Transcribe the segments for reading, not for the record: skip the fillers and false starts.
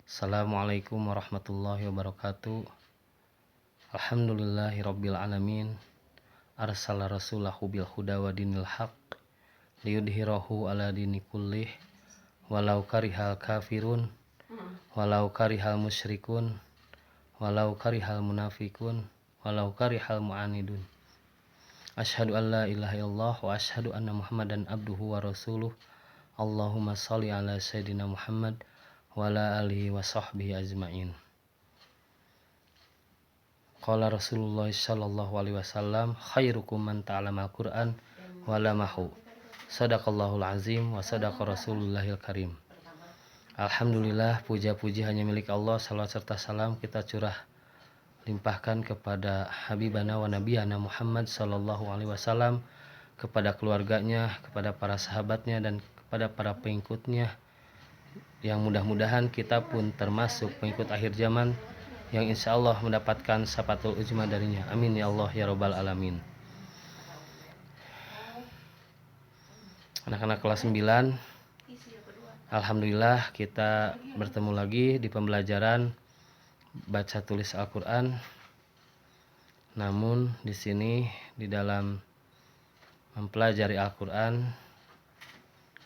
Assalamualaikum warahmatullahi wabarakatuh. Alhamdulillahirabbil alamin. Arsala rasulahu bil huda wa dinil haq liyudhhirahu ala dini kullih walau karihal kafirun walau karihal musyrikun walau karihal munafikun walau karihal mu'anidun. Asyhadu an la ilaha illallah wa asyhadu anna Muhammadan abduhu wa rasuluh. Allahumma shalli ala sayyidina Muhammad wa ala alihi wa sahbihi ajmain. Qala Rasulullah sallallahu alaihi wasallam, khairukum man ta'allama al-Qur'an wa 'allamahu. Shadaqallahul azim wa sadaqa Rasulullahil karim. Alhamdulillah, puja-puji hanya milik Allah. Salawat serta salam kita curah limpahkan kepada habibana wa nabiyana Muhammad sallallahu alaihi wasallam, kepada keluarganya, kepada para sahabatnya, dan kepada para pengikutnya, yang mudah-mudahan kita pun termasuk pengikut akhir zaman yang insya Allah mendapatkan syafatul uzma darinya. Amin ya Allah ya Rabbal alamin. Anak-anak kelas 9, alhamdulillah kita bertemu lagi di pembelajaran baca tulis Al-Qur'an. Namun di sini di dalam mempelajari Al-Qur'an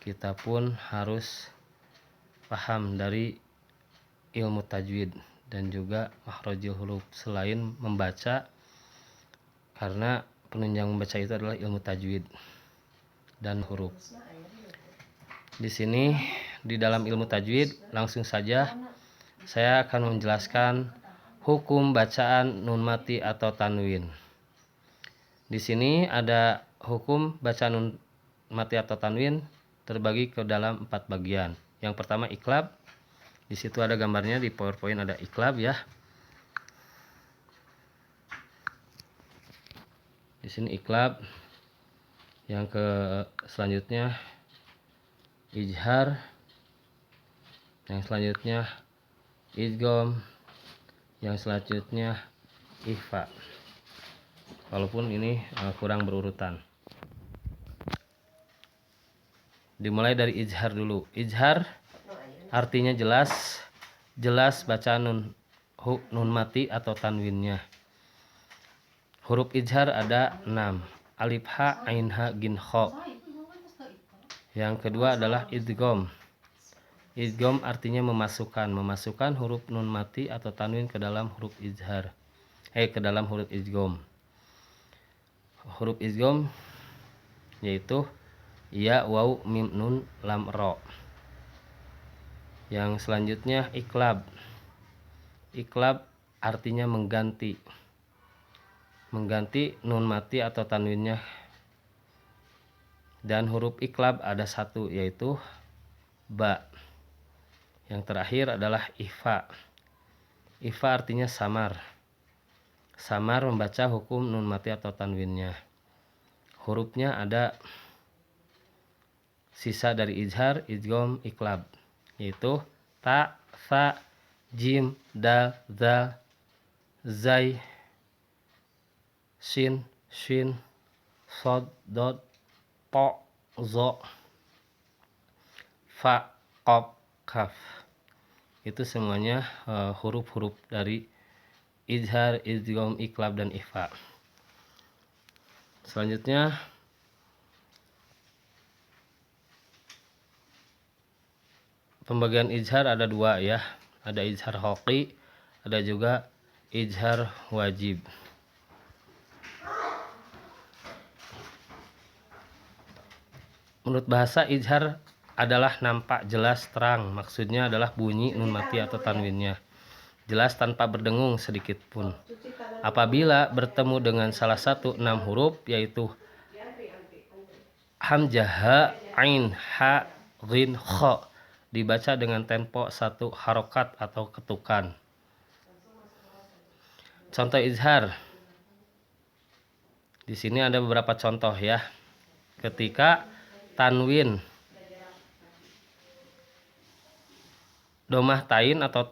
kita pun harus paham dari ilmu tajwid dan juga makhrajul huruf selain membaca, karena penunjang membaca itu adalah ilmu tajwid dan huruf. Di sini di dalam ilmu tajwid langsung saja saya akan menjelaskan hukum bacaan nun mati atau tanwin. Di sini ada hukum bacaan nun mati atau tanwin terbagi ke dalam 4 bagian. Yang pertama iqlab. Di situ ada gambarnya, di PowerPoint ada iqlab ya. Di sini iqlab. Yang ke selanjutnya ijhar. Yang selanjutnya idgham. Yang selanjutnya ikhfa. Walaupun ini kurang berurutan. Dimulai dari ijhar dulu. Ijhar artinya jelas bacaan nun mati atau tanwinnya. Huruf ijhar ada 6. Alif ha, ain ha, gin kha. Yang kedua adalah idgham. Idgham artinya memasukkan huruf nun mati atau tanwin ke dalam huruf ijhar. Ke dalam huruf idgham. Huruf idgham yaitu ya, waw, mim, nun, lam, ro. Yang selanjutnya iqlab. Iqlab artinya mengganti nun mati atau tanwinnya. Dan huruf iqlab ada 1, yaitu ba. Yang terakhir adalah ikhfa. Ikhfa artinya samar membaca hukum nun mati atau tanwinnya. Hurufnya ada sisa dari ijhar, idgham, iqlab, yaitu ta, tha, jim, dal, zal, zai, shin, shin, sod, dod, to, zo, fa, qaf, kaf. Itu semuanya huruf-huruf dari ijhar, idgham, iqlab, dan ikhfa. Selanjutnya pembagian ijhar ada 2 ya. Ada ijhar hoqi, ada juga ijhar wajib. Menurut bahasa, ijhar adalah nampak jelas terang. Maksudnya adalah bunyi nun mati atau tanwinnya jelas tanpa berdengung sedikit pun. Apabila bertemu dengan salah satu 6 huruf, yaitu hamzah, ha, ain, ha, ghin, kha, dibaca dengan tempo 1 harokat atau ketukan. Contoh ijhar. Di sini ada beberapa contoh ya. Ketika tanwin domah tain atau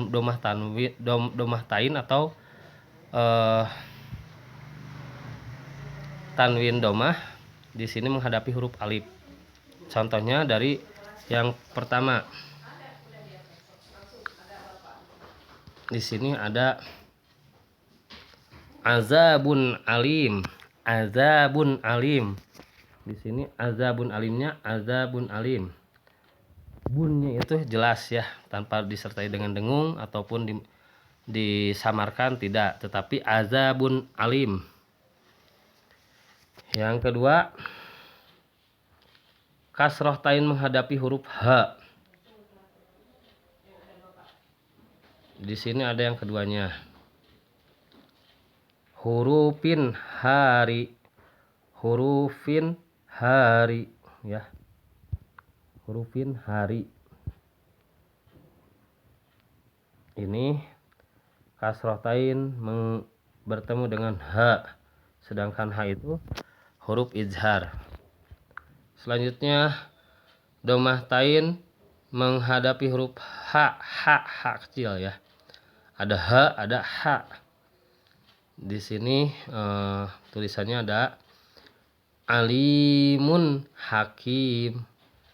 domah tain atau tanwin domah di sini menghadapi huruf alif. Contohnya dari yang pertama, di sini ada azabun alim. Azabun alim. Di sini azabun alimnya azabun alim. Bunnya itu jelas ya, tanpa disertai dengan dengung ataupun disamarkan, tidak, tetapi azabun alim. Yang kedua, kasroh tain menghadapi huruf H. Di sini ada yang keduanya. Hurufin hari. Hurufin hari ya. Hurufin hari. Ini kasroh tain bertemu dengan H. Sedangkan H itu huruf izhar. Selanjutnya domah tain menghadapi huruf H kecil ya. Ada H, ada H. Di sini tulisannya ada alimun hakim,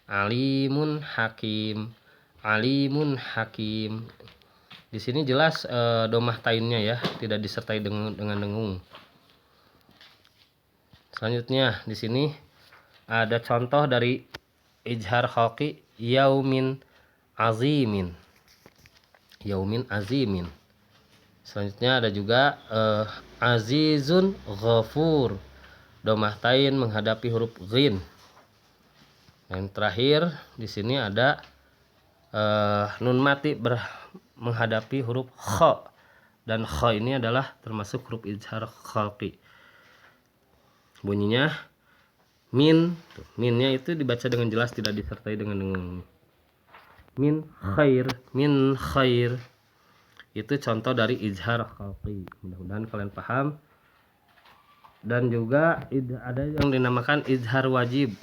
alimun hakim, alimun hakim. Di sini jelas domah tainnya ya, tidak disertai dengan dengung. Selanjutnya di sini ada contoh dari izhar khalqi, yaumin azimin. Yaumin azimin. Selanjutnya ada juga azizun ghafur. Domah tain menghadapi huruf ghin. Yang terakhir di sini ada nun mati menghadapi huruf kha. Dan kha ini adalah termasuk huruf izhar khalqi. Bunyinya min. Minnya itu dibaca dengan jelas, tidak disertai dengan dengung. Min khair, min khair. Itu contoh dari izhar khalqi. Mudah-mudahan kalian paham. Dan juga ada yang dinamakan izhar wajib.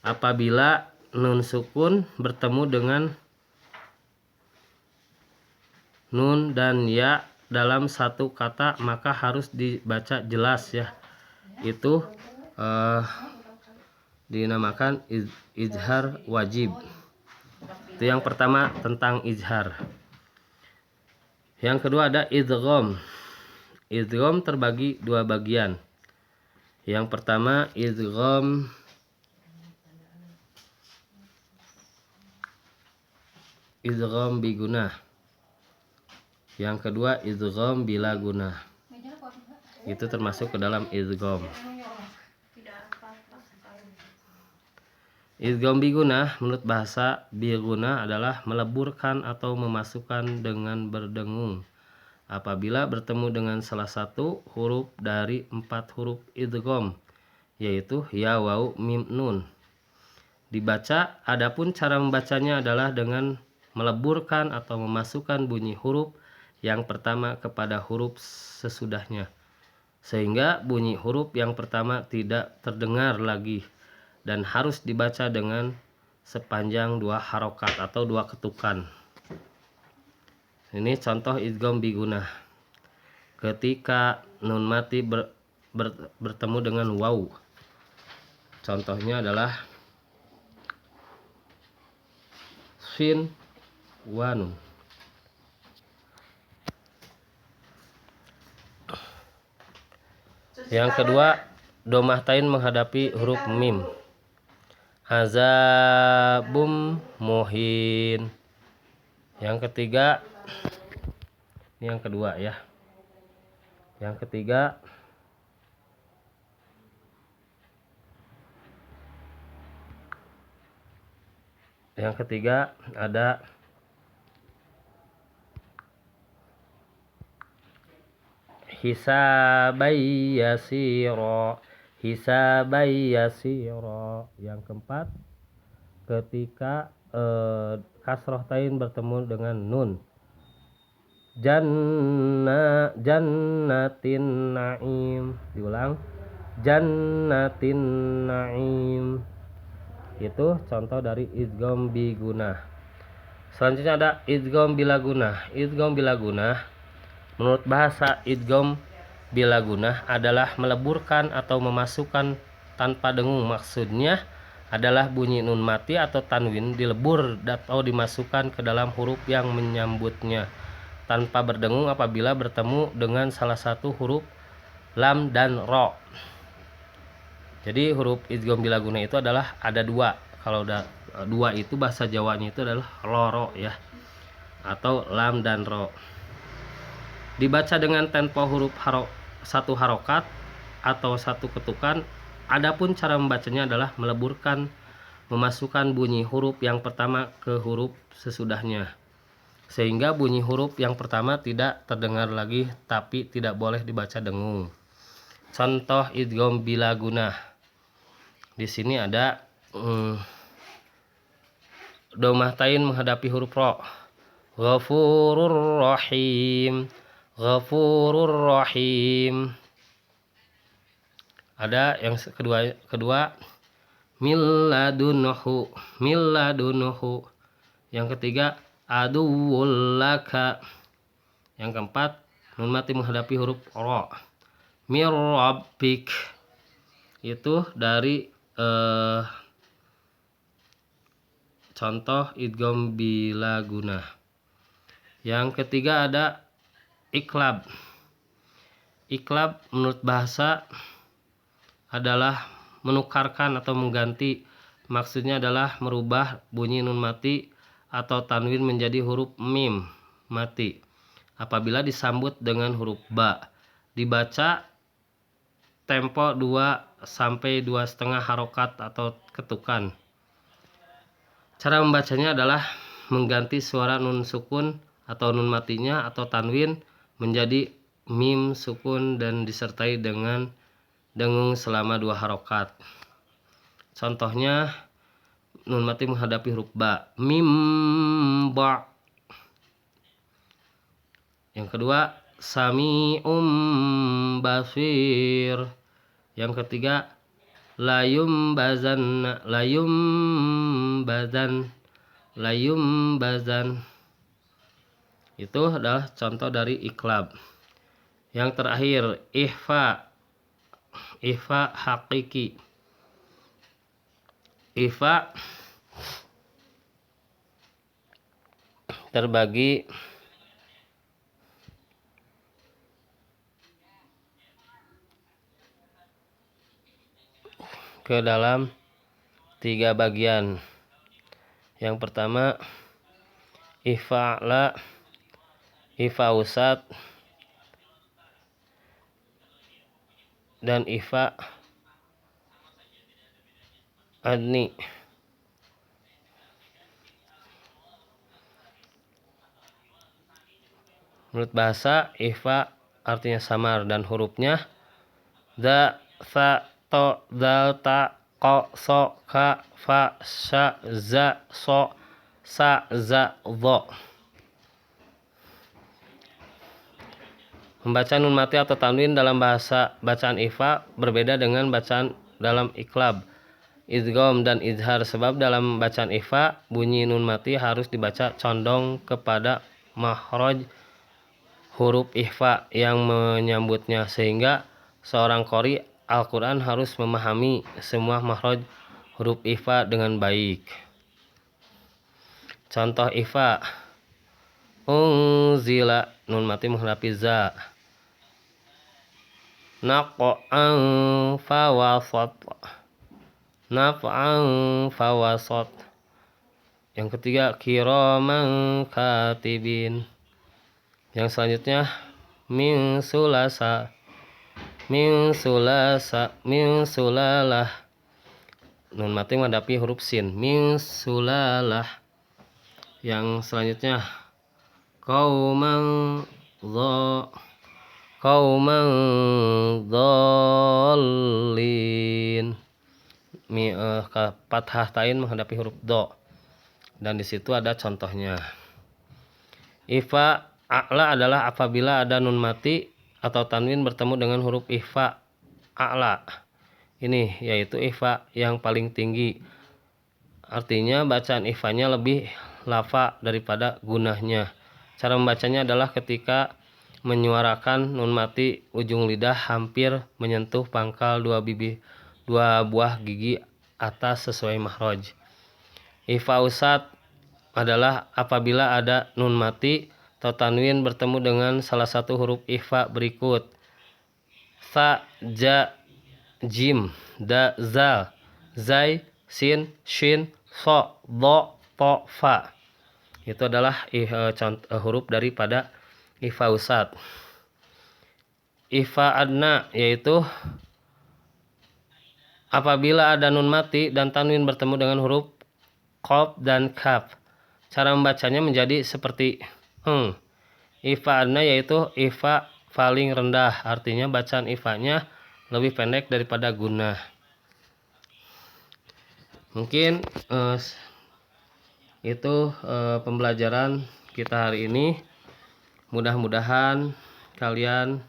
Apabila nun sukun bertemu dengan nun dan ya dalam satu kata, maka harus dibaca jelas ya. Itu dinamakan izhar wajib. Itu yang pertama tentang izhar. Yang kedua ada idgham. Idgham terbagi dua bagian. Yang pertama idgham bigunah. Yang kedua idgham bila gunah. Itu termasuk ke dalam idgham. Idgham bigunah menurut bahasa bigunah adalah meleburkan atau memasukkan dengan berdengung apabila bertemu dengan salah satu huruf dari 4 huruf idgham, yaitu ya, waw, mim, nun. Dibaca, adapun cara membacanya adalah dengan meleburkan atau memasukkan bunyi huruf yang pertama kepada huruf sesudahnya, sehingga bunyi huruf yang pertama tidak terdengar lagi dan harus dibaca dengan sepanjang 2 harokat atau 2 ketukan. Ini contoh idgham bigunah. Ketika nun mati bertemu dengan waw. Contohnya adalah sin wa nun. Yang kedua, domah tain menghadapi huruf mim. Azabum muhin. Yang ketiga, ini yang kedua ya. Yang ketiga ada hisabai yasira. Hisabai yasira. Yang keempat, ketika kasroh tain bertemu dengan nun. Jannatin naim. Diulang, jannatin naim. Itu contoh dari idgham bigunah. Selanjutnya ada idgham bila gunah. Idgham bila gunah menurut bahasa idgham bila gunah adalah meleburkan atau memasukkan tanpa dengung. Maksudnya adalah bunyi nun mati atau tanwin dilebur atau dimasukkan ke dalam huruf yang menyambutnya tanpa berdengung apabila bertemu dengan salah satu huruf lam dan ro. Jadi huruf idgham bilaguna itu adalah ada dua. Kalau udah dua itu bahasa Jawanya itu adalah loro ya, atau lam dan ro. Dibaca dengan tempo huruf satu harokat atau satu ketukan. Adapun cara membacanya adalah meleburkan, memasukkan bunyi huruf yang pertama ke huruf sesudahnya, sehingga bunyi huruf yang pertama tidak terdengar lagi, tapi tidak boleh dibaca dengung. Contoh idgham bilaguna. Di sini ada domahtain menghadapi huruf ro. Ghafurur rahim, ghafurur rahim. Ada yang kedua milladunhu, milladunhu. Yang ketiga aduwwul laka. Yang keempat nun mati menghadapi huruf ro. Mir rabbik. Itu dari contoh idgham bilaguna. Yang ketiga ada iklab. Iklab menurut bahasa adalah menukarkan atau mengganti. Maksudnya adalah merubah bunyi nun mati atau tanwin menjadi huruf mim mati apabila disambut dengan huruf ba. Dibaca tempo 2 sampai 2,5 harokat atau ketukan. Cara membacanya adalah mengganti suara nun sukun atau nun matinya atau tanwin menjadi mim sukun dan disertai dengan dengung selama 2 harokat. Contohnya nun mati menghadapi huruf ba, mim ba. Yang kedua sami'um basir. Yang ketiga layum bazan, layum bazan, layum bazan. Itu adalah contoh dari iklab. Yang terakhir ihfa, ihfa hakiki. Ihfa terbagi ke dalam 3 bagian. Yang pertama ifa'la, ifa'usat, dan ifa adni. Menurut bahasa ifa artinya samar dan hurufnya za, fa, to, dal, ta, ko, so, ka, fa, sha, za, so, sa, za, dho. Membaca nun mati atau tanwin dalam bahasa bacaan ifa berbeda dengan bacaan dalam iklab, idgham dan izhar, sebab dalam bacaan ifa bunyi nun mati harus dibaca condong kepada makhraj huruf ikhfa yang menyambutnya, sehingga seorang qori Al-Quran harus memahami semua makhraj huruf ikhfa dengan baik. Contoh ikhfa unzila, nun mati menghadapi za. Naq'an fawasat, naf'an fawasat. Yang ketiga kiraman katibin. Yang selanjutnya min sulasa, min sulasa, min sulalah. Nun mati menghadapi huruf sin, min sulalah. Yang selanjutnya qauman dha, qauman dhallin. Fathah tain menghadapi huruf do. Dan di situ ada contohnya. Ifa a'la adalah apabila ada nun mati atau tanwin bertemu dengan huruf ikhfa a'la. Ini yaitu ikhfa yang paling tinggi. Artinya bacaan ikhfanya lebih lafa daripada gunahnya. Cara membacanya adalah ketika menyuarakan nun mati ujung lidah hampir menyentuh pangkal dua buah gigi atas sesuai makhraj. Ikhfa usat adalah apabila ada nun mati atau tanwin bertemu dengan salah satu huruf ikhfa berikut: fa, ja, jim, da, zal, zai, sin, shin, so, do, to, fa. Itu adalah huruf daripada ikhfa usad. Ikhfa adna yaitu apabila ada nun mati dan tanwin bertemu dengan huruf qaf dan kaf. Cara membacanya menjadi seperti Ikhfa adna yaitu ikhfa paling rendah, artinya bacaan ikhfanya lebih pendek daripada gunnah. Mungkin itu pembelajaran kita hari ini. Mudah-mudahan kalian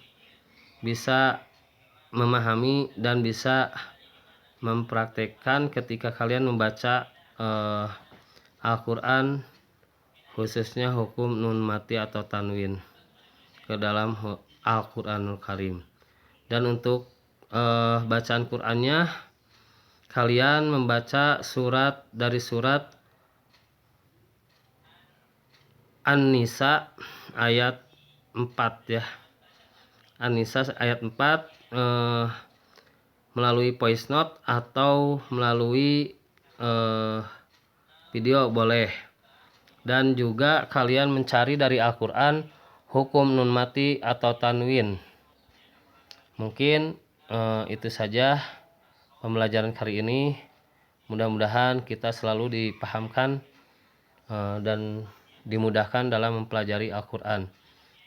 bisa memahami dan bisa mempraktekkan ketika kalian membaca Al-Quran, khususnya hukum nun mati atau tanwin ke dalam Al-Quranul Karim. Dan untuk bacaan Qurannya, kalian membaca surat dari surat An-Nisa ayat 4 ya. An-Nisa ayat 4 melalui voice note atau melalui video boleh. Dan juga kalian mencari dari Al-Quran hukum nun mati atau tanwin. Mungkin itu saja pembelajaran kali ini. Mudah-mudahan kita selalu dipahamkan dan dimudahkan dalam mempelajari Al-Quran.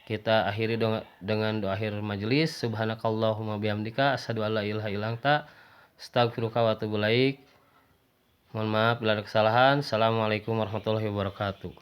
Kita akhiri dengan doa akhir majelis. Subhanakallahumma bihamdika asyhadu an la ilaha illa anta astaghfiruka wa atubu ilaik. Mohon maaf bila ada kesalahan. Assalamualaikum warahmatullahi wabarakatuh.